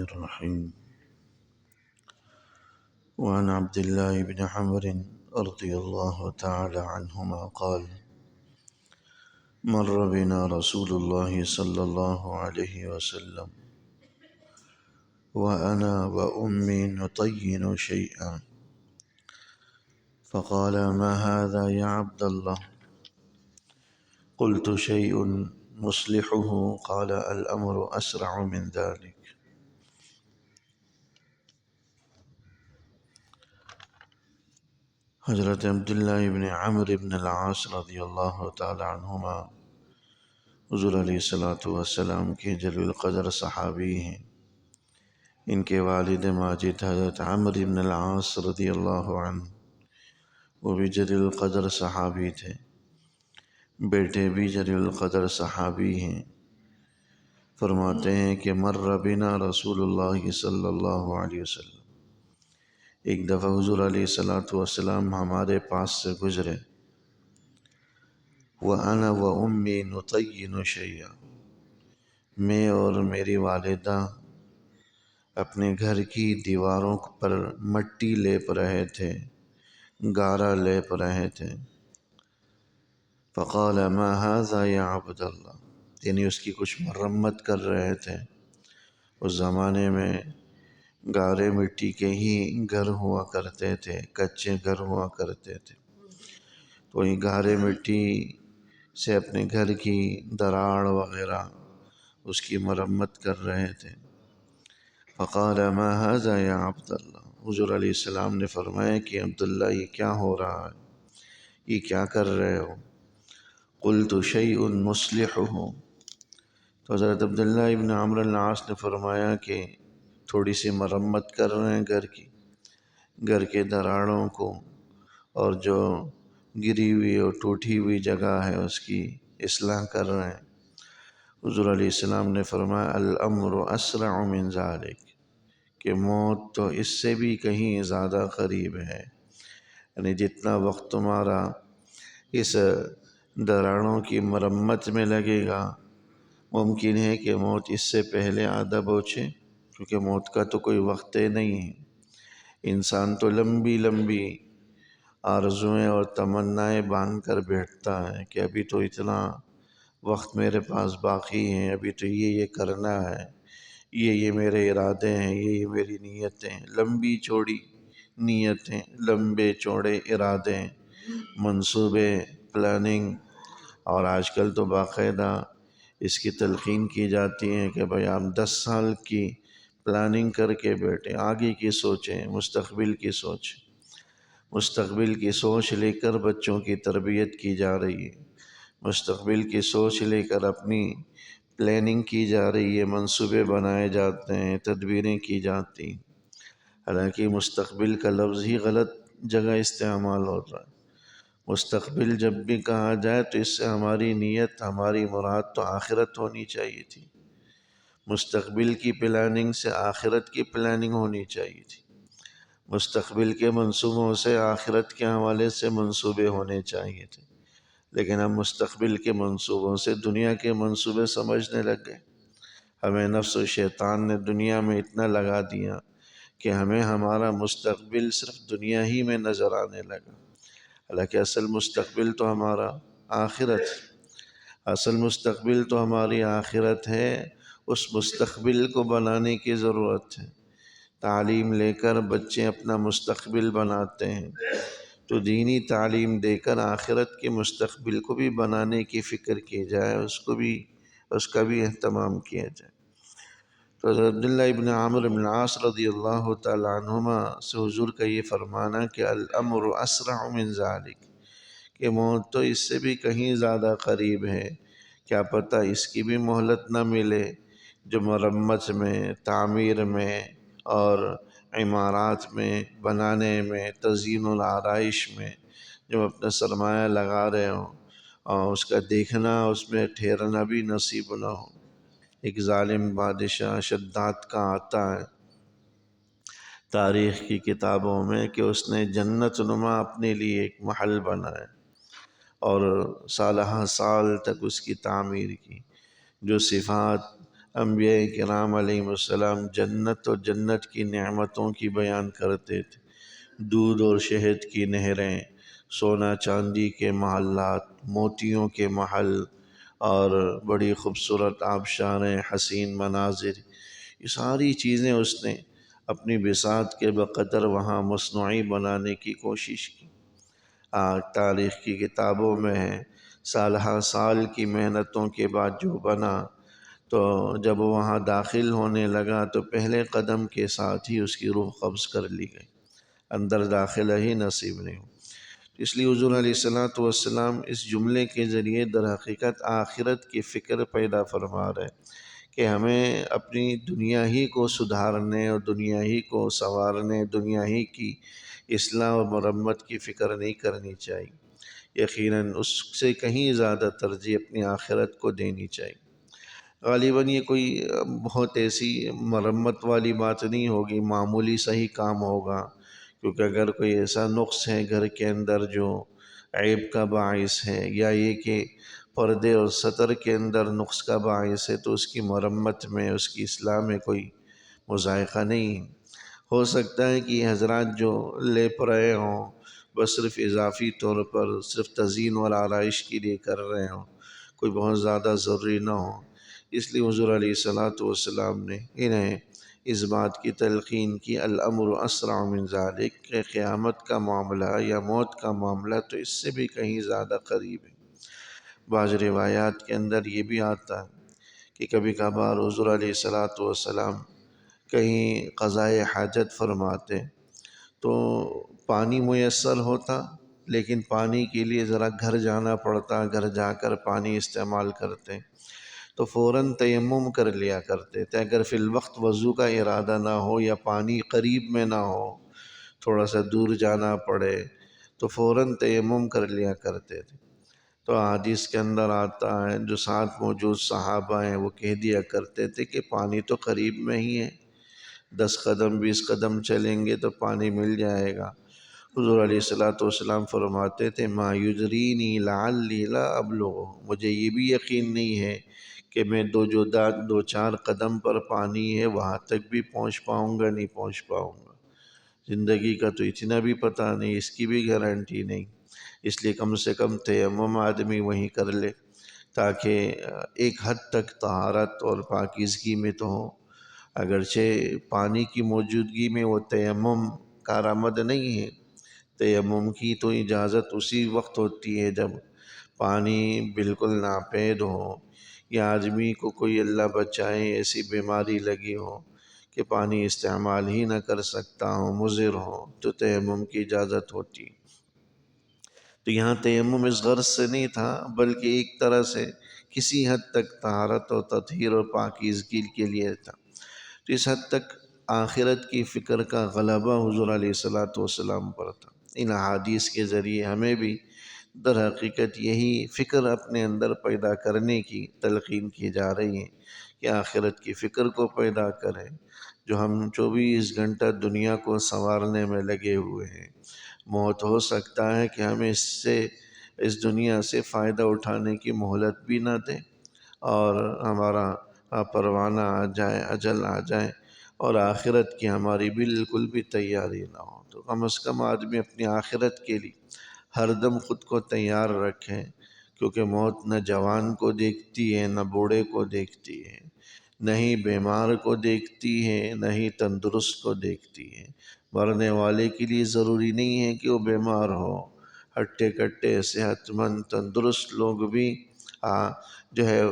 الرحيم. وعن عبد الله بن عمرو رضي الله تعالى عنهما قال: مر بنا رسول الله صلى الله عليه وسلم وأنا وأمي نطين شيئا، فقال: ما هذا يا عبد الله؟ قلت: شيء مصلحه. قال: الأمر أسرع من ذلك. حضرت عبداللہ ابن عمرو بن العاص رضی اللہ تعالی عنہما حضور علیہ السلام کے جلیل القدر صحابی ہیں. ان کے والد ماجد حضرت عمرو بن العاص رضی اللہ عنہ وہ بھی جلیل القدر صحابی تھے، بیٹے بھی جلیل القدر صحابی ہیں. فرماتے ہیں کہ مر بنا رسول اللہ صلی اللہ علیہ وسلم، ایک دفعہ حضور علیہ السلام ہمارے پاس سے گزرے. وَأَنَا وَأُمِّي نُطَيِّنُ شَيْئًا، میں اور میری والدہ اپنے گھر کی دیواروں پر مٹی لیپ رہے تھے، گارا لیپ رہے تھے. فقال: ما هذا یا عبد اللہ، یعنی اس کی کچھ مرمت کر رہے تھے. اس زمانے میں گارے مٹی کے ہی گھر ہوا کرتے تھے، کچے گھر ہوا کرتے تھے، تو یہ گارے مٹی سے اپنے گھر کی دراڑ وغیرہ اس کی مرمت کر رہے تھے. فقال: ما هذا یا عبد اللہ، حضور علیہ السلام نے فرمایا کہ عبداللہ یہ کیا ہو رہا ہے، یہ کیا کر رہے ہو؟ قلت: شیء مصلحه، تو حضرت عبداللہ ابن عمرو بن العاص نے فرمایا کہ تھوڑی سی مرمت کر رہے ہیں گھر کی، گھر کے دراڑوں کو، اور جو گری ہوئی اور ٹوٹی ہوئی جگہ ہے اس کی اصلاح کر رہے ہیں. حضور علیہ السلام نے فرمایا: الامر اسرع من ذلک، کہ موت تو اس سے بھی کہیں زیادہ قریب ہے. یعنی جتنا وقت تمہارا اس دراڑوں کی مرمت میں لگے گا، ممکن ہے کہ موت اس سے پہلے آدھا پہنچے، کیونکہ موت کا تو کوئی وقت نہیں ہے. انسان تو لمبی لمبی آرزوئیں اور تمنائیں باندھ کر بیٹھتا ہے کہ ابھی تو اتنا وقت میرے پاس باقی ہیں، ابھی تو یہ کرنا ہے، یہ میرے ارادے ہیں، یہ میری نیتیں، لمبی چوڑی نیتیں، لمبے چوڑے ارادے، منصوبے، پلاننگ. اور آج کل تو باقاعدہ اس کی تلقین کی جاتی ہے کہ بھئی آپ 10 سال کی پلاننگ کر کے بیٹھیں، آگے کی سوچیں، مستقبل کی سوچیں. مستقبل کی سوچ لے کر بچوں کی تربیت کی جا رہی ہے، مستقبل کی سوچ لے کر اپنی پلاننگ کی جا رہی ہے، منصوبے بنائے جاتے ہیں، تدبیریں کی جاتی ہیں. حالانکہ مستقبل کا لفظ ہی غلط جگہ استعمال ہو رہا ہے. مستقبل جب بھی کہا جائے تو اس سے ہماری نیت، ہماری مراد تو آخرت ہونی چاہیے تھی. مستقبل کی پلاننگ سے آخرت کی پلاننگ ہونی چاہیے تھی. مستقبل کے منصوبوں سے آخرت کے حوالے سے منصوبے ہونے چاہیے تھے. لیکن ہم مستقبل کے منصوبوں سے دنیا کے منصوبے سمجھنے لگ گئے. ہمیں نفس و شیطان نے دنیا میں اتنا لگا دیا کہ ہمیں ہمارا مستقبل صرف دنیا ہی میں نظر آنے لگا. حالانکہ اصل مستقبل تو ہمارا آخرت، اصل مستقبل تو ہماری آخرت ہے. اس مستقبل کو بنانے کی ضرورت ہے. تعلیم لے کر بچے اپنا مستقبل بناتے ہیں، تو دینی تعلیم دے کر آخرت کے مستقبل کو بھی بنانے کی فکر کی جائے، اس کا بھی اہتمام کیا جائے. تو حضرت عبداللہ ابن عمرو بن العاص رضی اللہ تعالی عنہما سے حضور کا یہ فرمانا کہ الامر اسرع من ذلک، کہ موت تو اس سے بھی کہیں زیادہ قریب ہے. کیا پتہ اس کی بھی مہلت نہ ملے جو مرمت میں، تعمیر میں اور عمارات میں بنانے میں، تزئین الآرائش میں جب اپنا سرمایہ لگا رہے ہوں اور اس کا دیکھنا، اس میں ٹھہرنا بھی نصیب نہ ہو. ایک ظالم بادشاہ شداد کا آتا ہے تاریخ کی کتابوں میں کہ اس نے جنت نما اپنے لیے ایک محل بنایا اور سالہ سال تک اس کی تعمیر کی. جو صفات انبیاء کرام علیہ السلام جنت اور جنت کی نعمتوں کی بیان کرتے تھے، دودھ اور شہد کی نہریں، سونا چاندی کے محلات، موتیوں کے محل، اور بڑی خوبصورت آبشاریں، حسین مناظر، یہ ساری چیزیں اس نے اپنی بساط کے بقدر وہاں مصنوعی بنانے کی کوشش کی۔ تاریخ کی کتابوں میں ہے، سال ہر سال کی محنتوں کے بعد جو بنا، تو جب وہاں داخل ہونے لگا تو پہلے قدم کے ساتھ ہی اس کی روح قبض کر لی گئی، اندر داخلہ ہی نصیب نہیں ہو۔ اس لیے حضور علیہ الصلوۃ والسلام اس جملے کے ذریعے در حقیقت آخرت کی فکر پیدا فرما رہے کہ ہمیں اپنی دنیا ہی کو سدھارنے اور دنیا ہی کو سنوارنے، دنیا ہی کی اصلاح و مرمت کی فکر نہیں کرنی چاہیے، یقیناً اس سے کہیں زیادہ ترجیح اپنی آخرت کو دینی چاہیے۔ غالباً یہ کوئی بہت ایسی مرمت والی بات نہیں ہوگی، معمولی سا ہی کام ہوگا، کیونکہ اگر کوئی ایسا نقص ہے گھر کے اندر جو عیب کا باعث ہے، یا یہ کہ پردے اور سطر کے اندر نقص کا باعث ہے، تو اس کی مرمت میں، اس کی اصلاح میں کوئی مذائقہ نہیں ہے۔ ہو سکتا ہے کہ یہ حضرات جو لیپ رہے ہوں بس صرف اضافی طور پر صرف تزئین اور آرائش کے لیے کر رہے ہوں، کوئی بہت زیادہ ضروری نہ ہو۔ اس لیے حضور علیہ الصلوۃ والسلام نے انہیں اس بات کی تلقین کی، الامر اسرع من ذالک، کہ قیامت کا معاملہ یا موت کا معاملہ تو اس سے بھی کہیں زیادہ قریب ہے۔ بعض روایات کے اندر یہ بھی آتا ہے کہ کبھی کبھار حضور علیہ الصلوۃ والسلام کہیں قضائے حاجت فرماتے تو پانی میسر ہوتا، لیکن پانی کے لیے ذرا گھر جانا پڑتا، گھر جا کر پانی استعمال کرتے، تو فوراً تیمم کر لیا کرتے تھے۔ اگر فی الوقت وضو کا ارادہ نہ ہو یا پانی قریب میں نہ ہو، تھوڑا سا دور جانا پڑے، تو فوراً تیمم کر لیا کرتے تھے۔ تو حدیث کے اندر آتا ہے، جو ساتھ موجود صحابہ ہیں وہ کہہ دیا کرتے تھے کہ پانی تو قریب میں ہی ہے، 10 قدم 20 قدم چلیں گے تو پانی مل جائے گا۔ حضور علیہ الصلوۃ والسلام فرماتے تھے، ما یدرینی لعلی لا ابلغ، مجھے یہ بھی یقین نہیں ہے کہ میں دو چار قدم پر پانی ہے وہاں تک بھی پہنچ پاؤں گا، نہیں پہنچ پاؤں گا۔ زندگی کا تو اتنا بھی پتہ نہیں، اس کی بھی گارنٹی نہیں، اس لیے کم سے کم تیمم آدمی وہیں کر لے، تاکہ ایک حد تک طہارت اور پاکیزگی میں تو ہو۔ اگرچہ پانی کی موجودگی میں وہ تیمم کارآمد نہیں ہے، تیمم کی تو اجازت اسی وقت ہوتی ہے جب پانی بالکل ناپید ہو، یا آدمی کو کوئی اللہ بچائے ایسی بیماری لگی ہو کہ پانی استعمال ہی نہ کر سکتا ہو، مضر ہو، تو تیمم کی اجازت ہوتی۔ تو یہاں تیمم اس غرض سے نہیں تھا، بلکہ ایک طرح سے کسی حد تک طہارت و تطہیر اور پاکیزگی کے لیے تھا۔ تو اس حد تک آخرت کی فکر کا غلبہ حضور علیہ الصلوۃ والسلام پر تھا۔ ان احادیث کے ذریعے ہمیں بھی در حقیقت یہی فکر اپنے اندر پیدا کرنے کی تلقین کی جا رہی ہے کہ آخرت کی فکر کو پیدا کریں، جو ہم 24 گھنٹہ دنیا کو سنوارنے میں لگے ہوئے ہیں۔ موت ہو سکتا ہے کہ ہمیں اس دنیا سے فائدہ اٹھانے کی مہلت بھی نہ دے، اور ہمارا پروانہ آ جائے، اجل آ جائے، اور آخرت کی ہماری بالکل بھی تیاری نہ ہو۔ تو کم از کم آدمی اپنی آخرت کے لیے ہر دم خود کو تیار رکھے، کیونکہ موت نہ جوان کو دیکھتی ہے نہ بوڑھے کو دیکھتی ہے، نہ ہی بیمار کو دیکھتی ہے نہ ہی تندرست کو دیکھتی ہے۔ مرنے والے کے لیے ضروری نہیں ہے کہ وہ بیمار ہو، ہٹے کٹے صحت مند تندرست لوگ بھی جو ہے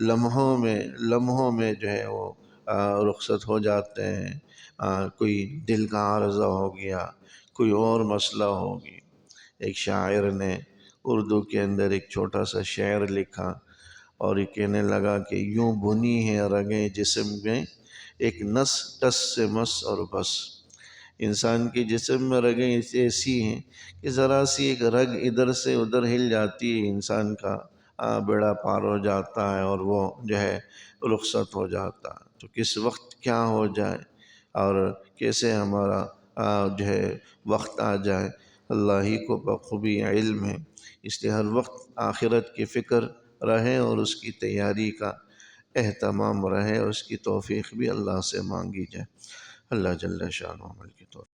لمحوں میں جو ہے وہ رخصت ہو جاتے ہیں۔ کوئی دل کا عارضہ ہو گیا، کوئی اور مسئلہ ہو گیا۔ ایک شاعر نے اردو کے اندر ایک چھوٹا سا شعر لکھا اور یہ کہنے لگا کہ یوں بنی ہے رگیں جسم میں، ایک نس ٹس سے مس اور بس۔ انسان کے جسم میں رگیں ایسی ہیں کہ ذرا سی ایک رگ ادھر سے ادھر ہل جاتی ہے، انسان کا بیڑا پار ہو جاتا ہے اور وہ جو ہے رخصت ہو جاتا ہے۔ تو کس وقت کیا ہو جائے اور کیسے ہمارا جو ہے وقت آ جائے، اللہ ہی کو بخوبی علم ہے۔ اس لیے ہر وقت آخرت کی فکر رہے اور اس کی تیاری کا اہتمام رہے، اس کی توفیق بھی اللہ سے مانگی جائے۔ اللہ جل شانہ عمل کی توفیق